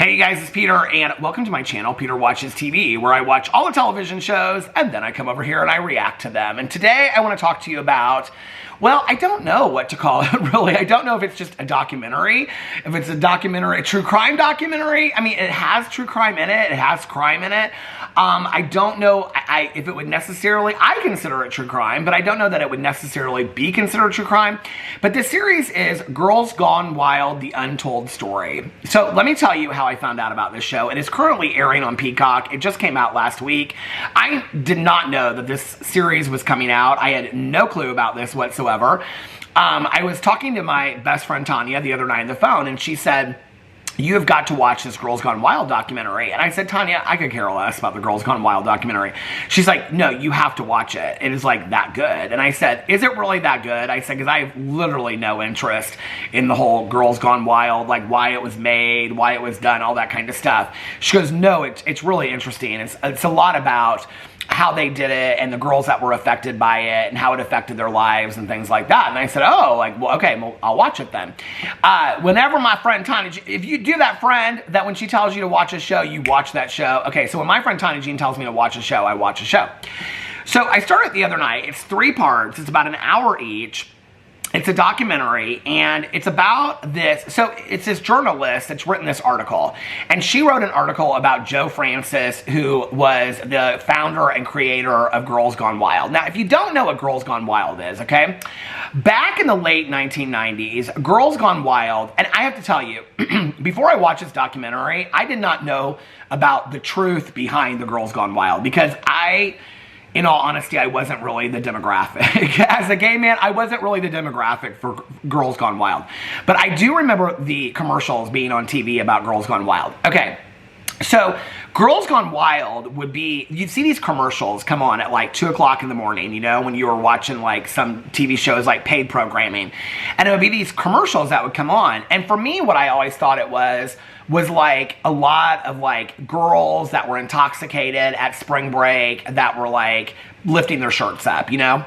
Hey guys, it's Peter, and welcome to my channel, Peter Watches TV, where I watch all the television shows, and then I come over here and I react to them. And today I want to talk to you about, well, I don't know what to call it, really. I don't know if it's just a documentary, if it's a true crime documentary. I mean, it has true crime in it. It has crime in it. I don't know if it would necessarily, I consider it true crime, but I don't know that it would necessarily be considered true crime. But this series is Girls Gone Wild, the Untold Story. So let me tell you how I found out about this show. It is currently airing on Peacock. It just came out last week. I did not know that this series was coming out. I had no clue about this whatsoever. I was talking to my best friend Tanya the other night on the phone, and she said, "You have got to watch this Girls Gone Wild documentary." And I said, "Tanya, I could care less about the Girls Gone Wild documentary." She's like, "No, you have to watch it. It is like that good." And I said, "Is it really that good?" I said, because I have literally no interest in the whole Girls Gone Wild, like why it was made, why it was done, all that kind of stuff. She goes, "No, it's really interesting. It's a lot about how they did it and the girls that were affected by it and how it affected their lives and things like that." And I said, "Oh, like, well, okay, well, I'll watch it then." Whenever my friend Tanya, if you do that friend that when she tells you to watch a show, you watch that show. Okay, so when my friend Tanya Jean tells me to watch a show, I watch a show. So I started the other night. It's 3 parts. It's about an hour each. It's a documentary, and it's about this. So it's this journalist that's written this article, and she wrote an article about Joe Francis, who was the founder and creator of Girls Gone Wild. Now, if you don't know what Girls Gone Wild is, okay, back in the late 1990s, Girls Gone Wild, and I have to tell you, before I watched this documentary, I did not know about the truth behind the Girls Gone Wild, because in all honesty, I wasn't really the demographic. As a gay man, I wasn't really the demographic for Girls Gone Wild. But I do remember the commercials being on TV about Girls Gone Wild. Okay, so Girls Gone Wild would be, you'd see these commercials come on at like 2 o'clock in the morning, you know, when you were watching like some TV shows like paid programming. And it would be these commercials that would come on. And for me, what I always thought it was like a lot of like girls that were intoxicated at spring break that were like lifting their shirts up, you know,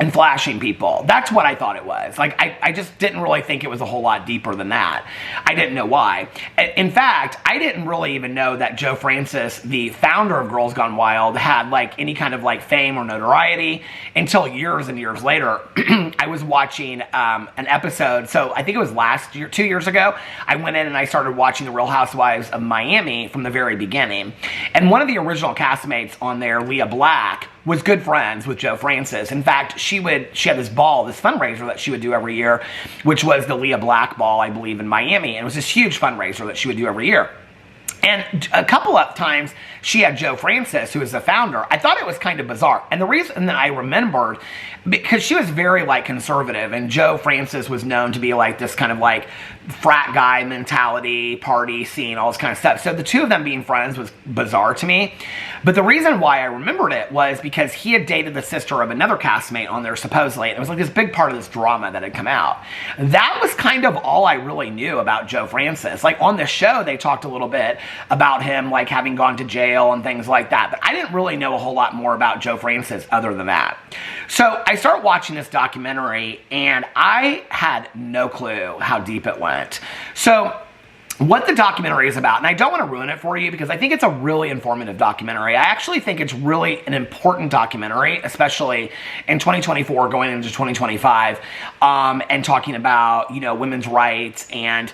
and flashing people. That's what I thought it was. Like, I just didn't really think it was a whole lot deeper than that. I didn't know why. In fact, I didn't really even know that Joe Francis, the founder of Girls Gone Wild, had like any kind of like fame or notoriety until years and years later. I was watching an episode, so I think it was last year, 2 years ago, I went in and I started watching The Real Housewives of Miami from the very beginning. And one of the original castmates on there, Leah Black, was good friends with Joe Francis. In fact, she had this ball, this fundraiser that she would do every year, which was the Leah Black Ball, I believe, in Miami. And it was this huge fundraiser that she would do every year. And a couple of times, she had Joe Francis, who was the founder. I thought it was kind of bizarre. And the reason that I remembered, because she was very, like, conservative, and Joe Francis was known to be, like, this kind of, like, frat guy mentality, party scene, all this kind of stuff. So the two of them being friends was bizarre to me. But the reason why I remembered it was because he had dated the sister of another castmate on there, supposedly. And it was, like, this big part of this drama that had come out. That was kind of all I really knew about Joe Francis. Like, on the show, they talked a little bit about him, like, having gone to jail and things like that. But I didn't really know a whole lot more about Joe Francis other than that. So I started watching this documentary, and I had no clue how deep it went. So what the documentary is about, and I don't want to ruin it for you because I think it's a really informative documentary. I actually think it's really an important documentary, especially in 2024 going into 2025, and talking about, you know, women's rights and,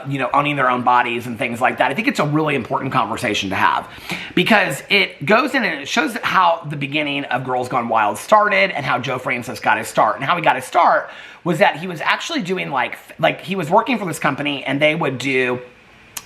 you know, owning their own bodies and things like that. I think it's a really important conversation to have because it goes in and it shows how the beginning of Girls Gone Wild started and how Joe Francis got his start. And how he got his start was that he was actually doing like he was working for this company, and they would do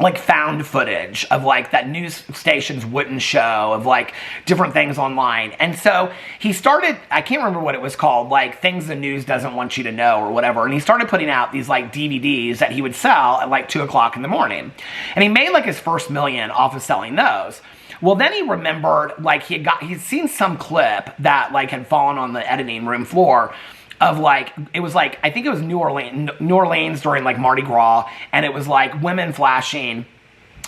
like found footage of like that news stations wouldn't show, of like different things online. And so he started, I can't remember what it was called, like things the news doesn't want you to know or whatever. And he started putting out these like DVDs that he would sell at like 2 o'clock in the morning. And he made like his first $1 million off of selling those. Well, then he remembered like he'd seen some clip that like had fallen on the editing room floor of like, it was like, I think it was New Orleans during like Mardi Gras, and it was like women flashing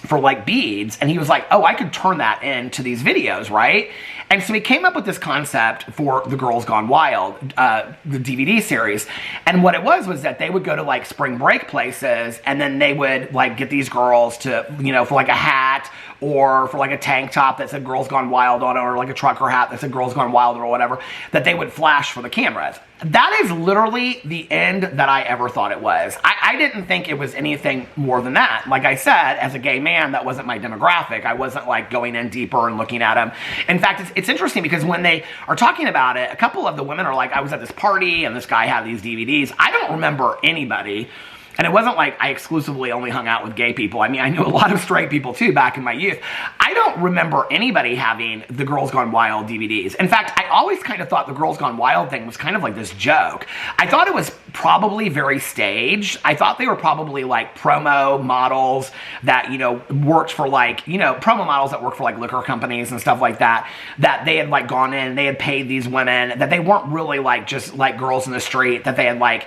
for like beads, and he was like, oh, I could turn that into these videos, right? And so he came up with this concept for the Girls Gone Wild, the DVD series. And what it was that they would go to like spring break places, and then they would like get these girls to, you know, for like a hat or for like a tank top that said Girls Gone Wild on it, or like a trucker hat that said Girls Gone Wild or whatever, that they would flash for the cameras. That is literally the end that I ever thought it was. I didn't think it was anything more than that. Like I said, as a gay man, that wasn't my demographic. I wasn't like going in deeper and looking at them. In fact, it's interesting because when they are talking about it, a couple of the women are like, I was at this party and this guy had these DVDs. I don't remember anybody. And it wasn't like I exclusively only hung out with gay people. I mean, I knew a lot of straight people too back in my youth. I don't remember anybody having the Girls Gone Wild DVDs. In fact, I always kind of thought the Girls Gone Wild thing was kind of like this joke. I thought it was probably very staged. I thought they were probably like promo models that, you know, worked for like, you know, promo models that worked for like liquor companies and stuff like that, that they had like gone in, they had paid these women, that they weren't really like just like girls in the street, that they had like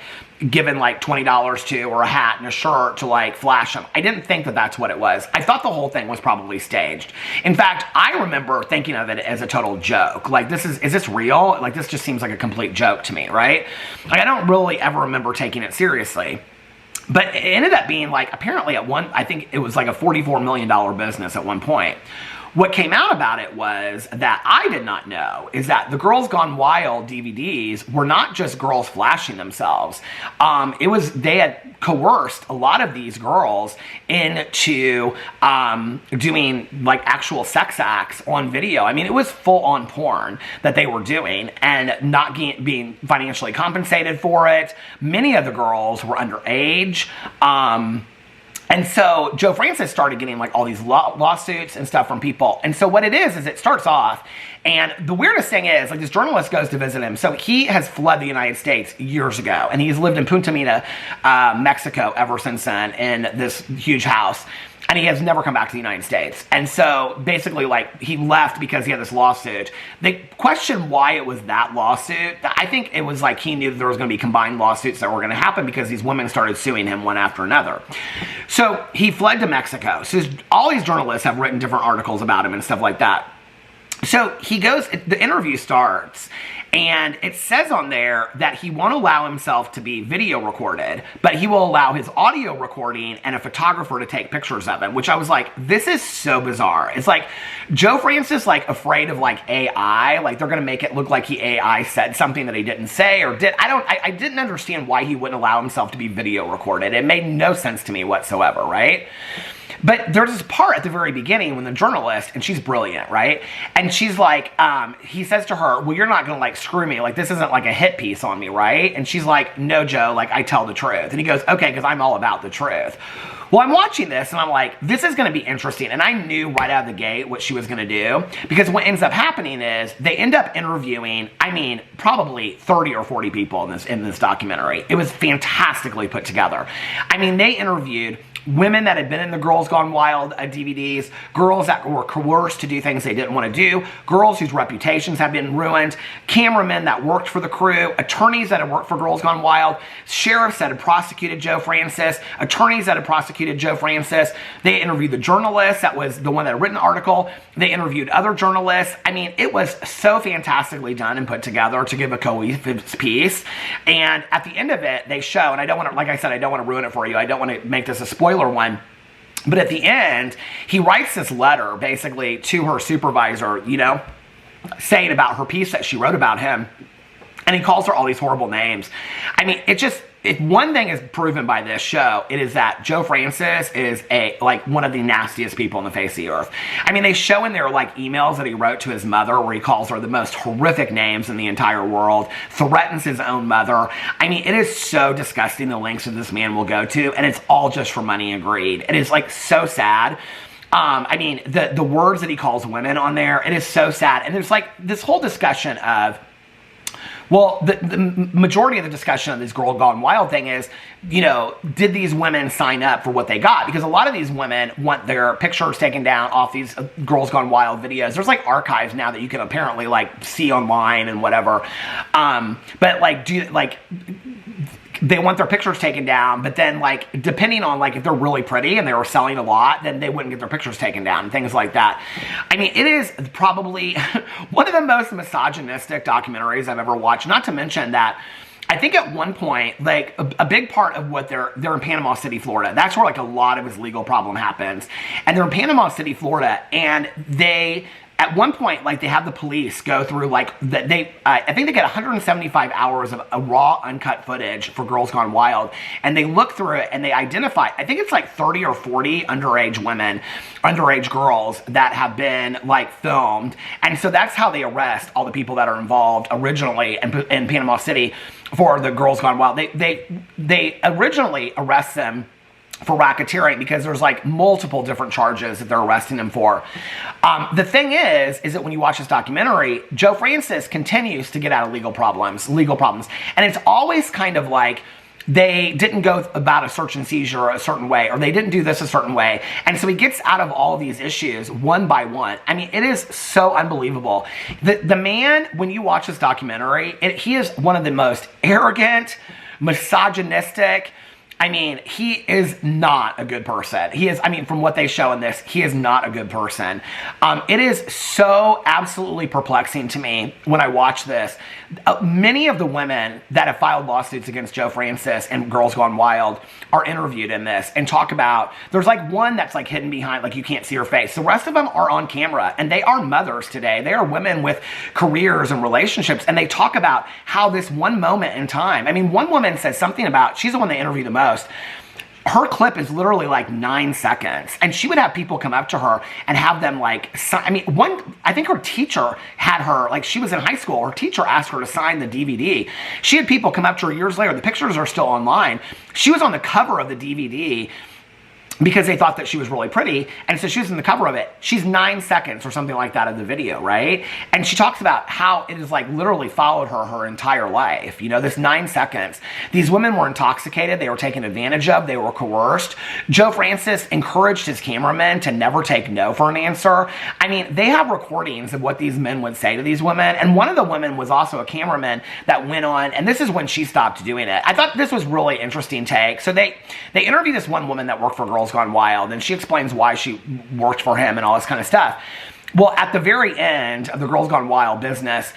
given like $20 to, or a hat and a shirt to like flash them. I didn't think that that's what it was. I thought the whole thing was probably staged. In fact, I remember thinking of it as a total joke. Like, is this real? Like, this just seems like a complete joke to me, right? Like, I don't really ever remember taking it seriously. But it ended up being like, apparently I think it was like a $44 million business at one point. What came out about it was that I did not know is that the Girls Gone Wild DVDs were not just girls flashing themselves. They had coerced a lot of these girls into doing like actual sex acts on video. I mean, it was full on porn that they were doing and not being financially compensated for it. Many of the girls were underage. And so Joe Francis started getting like all these lawsuits and stuff from people. And so what it is it starts off, and the weirdest thing is, like, this journalist goes to visit him. So he has fled the United States years ago, and he's lived in Punta Mita, Mexico ever since then, in this huge house. And he has never come back to the United States. And so basically, like, he left because he had this lawsuit. They questioned why it was that lawsuit. I think it was like he knew that there was going to be combined lawsuits that were going to happen because these women started suing him one after another. So he fled to Mexico. So all these journalists have written different articles about him and stuff like that. So he goes, the interview starts, and it says on there that he won't allow himself to be video recorded, but he will allow his audio recording and a photographer to take pictures of him, which I was like, this is so bizarre. It's like Joe Francis, like, afraid of like AI, like they're going to make it look like he AI said something that he didn't say or did. I didn't understand why he wouldn't allow himself to be video recorded. It made no sense to me whatsoever, right? But there's this part at the very beginning when the journalist, and she's brilliant, right? And she's like, he says to her, well, you're not going to like screw me. Like, this isn't like a hit piece on me, right? And she's like, no, Joe, like, I tell the truth. And he goes, okay, because I'm all about the truth. Well, I'm watching this and I'm like, this is going to be interesting. And I knew right out of the gate what she was going to do, because what ends up happening is they end up interviewing, I mean, probably 30 or 40 people in this documentary. It was fantastically put together. I mean, they interviewed women that had been in the Girls Gone Wild DVDs, girls that were coerced to do things they didn't want to do, girls whose reputations have been ruined, cameramen that worked for the crew, attorneys that had worked for Girls Gone Wild, sheriffs that had prosecuted Joe Francis, attorneys that had prosecuted Joe Francis. They interviewed the journalist that was the one that had written the article. They interviewed other journalists. I mean, it was so fantastically done and put together to give a cohesive piece. And at the end of it, they show, and I don't want to, like I said, I don't want to ruin it for you. I don't want to make this a spoiler one. But at the end, he writes this letter basically to her supervisor, you know, saying about her piece that she wrote about him. And he calls her all these horrible names. I mean, if one thing is proven by this show, it is that Joe Francis is one of the nastiest people on the face of the earth. I mean, they show in there like emails that he wrote to his mother where he calls her the most horrific names in the entire world, threatens his own mother. I mean, it is so disgusting, the lengths that this man will go to, and it's all just for money and greed. It is like so sad. I mean, the words that he calls women on there, it is so sad. And there's like this whole discussion of, well, the majority of the discussion of this Girl Gone Wild thing is, you know, did these women sign up for what they got? Because a lot of these women want their pictures taken down off these Girls Gone Wild videos. There's like archives now that you can apparently like see online and whatever. But like, they want their pictures taken down, but then like depending on like if they're really pretty and they were selling a lot, then they wouldn't get their pictures taken down and things like that. I mean, it is probably one of the most misogynistic documentaries I've ever watched, not to mention that I think at one point, like a big part of what they're in Panama City, Florida. That's where like a lot of his legal problem happens. And they're in Panama City, Florida, and they, at one point, like they have the police go through like, I think they get 175 hours of a raw, uncut footage for Girls Gone Wild. And they look through it and they identify, I think it's like 30 or 40 underage women, underage girls that have been like filmed. And so that's how they arrest all the people that are involved originally in Panama City for the Girls Gone Wild. They originally arrest them for racketeering because there's like multiple different charges that they're arresting them for. The thing is that when you watch this documentary, Joe Francis continues to get out of legal problems. And it's always kind of like, they didn't go about a search and seizure a certain way, or they didn't do this a certain way. And so he gets out of all of these issues one by one. I mean, it is so unbelievable. The man, when you watch this documentary, he is one of the most arrogant, misogynistic, I mean, he is not a good person. He is, I mean, from what they show in this, he is not a good person. It is so absolutely perplexing to me when I watch this. Many of the women that have filed lawsuits against Joe Francis and Girls Gone Wild are interviewed in this and talk about, there's like one that's like hidden behind, like you can't see her face. The rest of them are on camera and they are mothers today. They are women with careers and relationships, and they talk about how this one moment in time, I mean, one woman says something about, she's the one they interview the most. Her clip is literally like 9 seconds, and she would have people come up to her and have them like, I mean, I think her teacher had her, like she was in high school, her teacher asked her to sign the DVD. She had people come up to her years later, the pictures are still online. She was on the cover of the DVD because they thought that she was really pretty, and so she was in the cover of it. She's 9 seconds or something like that of the video, right? And she talks about how it has like literally followed her entire life. You know, this 9 seconds. These women were intoxicated, they were taken advantage of, they were coerced. Joe Francis encouraged his cameramen to never take no for an answer. I mean, they have recordings of what these men would say to these women, and one of the women was also a cameraman that went on, and this is when she stopped doing it. I thought this was really interesting take. So they interviewed this one woman that worked for Girls Gone Wild, and she explains why she worked for him and all this kind of stuff. Well, at the very end of the Girls Gone Wild business,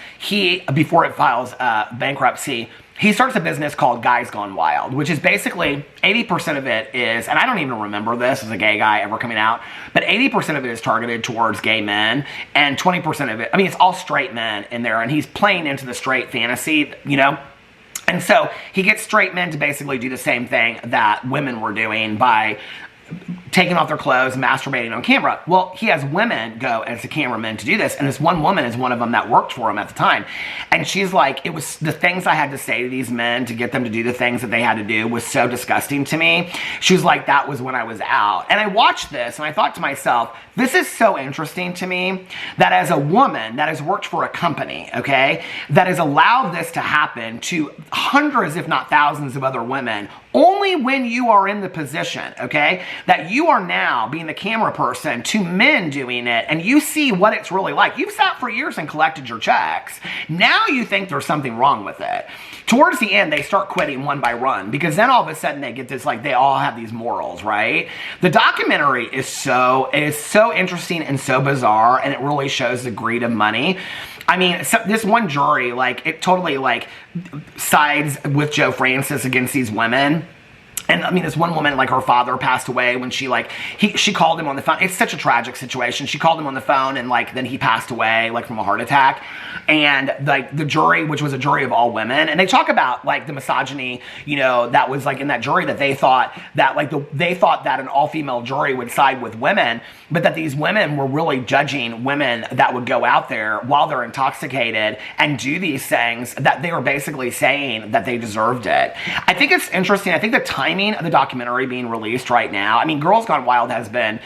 before it files bankruptcy, he starts a business called Guys Gone Wild, which is basically 80% of it is, and I don't even remember this as a gay guy ever coming out, but 80% of it is targeted towards gay men, and 20% of it, I mean, it's all straight men in there, and he's playing into the straight fantasy, you know? And so he gets straight men to basically do the same thing that women were doing by taking off their clothes, masturbating on camera. Well, he has women go as the cameramen to do this, and this one woman is one of them that worked for him at the time. And she's like, it was the things I had to say to these men to get them to do the things that they had to do was so disgusting to me. She was like, that was when I was out. And I watched this, and I thought to myself, this is so interesting to me that as a woman that has worked for a company, okay, that has allowed this to happen to hundreds, if not thousands of other women, only when you are in the position, okay, that you are now being the camera person to men doing it, and you see what it's really like. You've sat for years and collected your checks. Now you think there's something wrong with it. Towards the end, they start quitting one by one, because then all of a sudden they get this, like, they all have these morals, right? The documentary is so interesting and so bizarre, and it really shows the greed of money. I mean, so this one jury, like, it totally, like, sides with Joe Francis against these women. And I mean, this one woman, like, her father passed away when she, like, she called him on the phone. It's such a tragic situation. She called him on the phone, and, like, then he passed away, like, from a heart attack. And, like, the jury, which was a jury of all women, and they talk about, like, the misogyny, you know, that was, like, in that jury, that they thought that, like, they thought that an all-female jury would side with women, but that these women were really judging women that would go out there while they're intoxicated and do these things, that they were basically saying that they deserved it. I think it's interesting. I think the timing timing of the documentary being released right now, I mean, Girls Gone Wild has been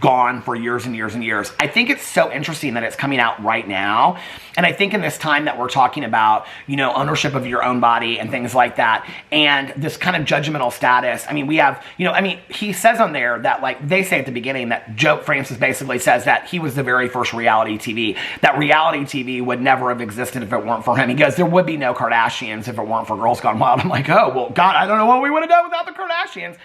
gone for years and years and years. I think it's so interesting that it's coming out right now. And I think in this time that we're talking about, you know, ownership of your own body and things like that, and this kind of judgmental status, I mean, we have, you know, I mean, he says on there that, like, they say at the beginning that Joe Francis basically says that he was the very first reality TV, that reality TV would never have existed if it weren't for him. He goes, there would be no Kardashians if it weren't for Girls Gone Wild. I'm like, oh, well, God, I don't know what we would have done without the Kardashians.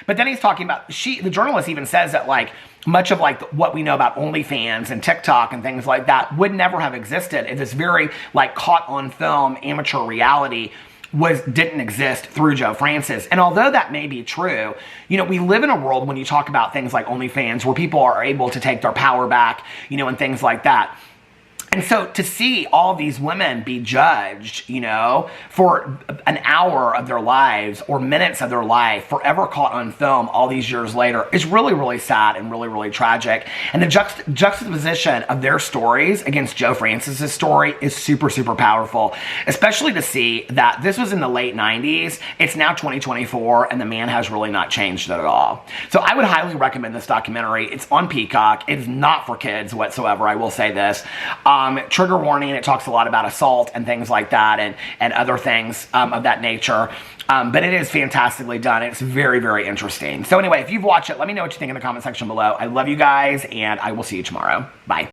But then he's talking about, the journalist even says that, like, much of, like, what we know about OnlyFans and TikTok and things like that would never have existed if this very, like, caught on film amateur reality didn't exist through Joe Francis. And although that may be true, you know, we live in a world when you talk about things like OnlyFans where people are able to take their power back, you know, and things like that. And so to see all these women be judged, you know, for an hour of their lives or minutes of their life, forever caught on film all these years later, is really, really sad and really, really tragic. And the juxtaposition of their stories against Joe Francis's story is super, super powerful, especially to see that this was in the late 90s. It's now 2024, and the man has really not changed at all. So I would highly recommend this documentary. It's on Peacock. It's not for kids whatsoever, I will say this. Trigger warning, it talks a lot about assault and things like that, and other things of that nature. But it is fantastically done. It's very, very interesting. So anyway, if you've watched it, let me know what you think in the comment section below. I love you guys, and I will see you tomorrow. Bye.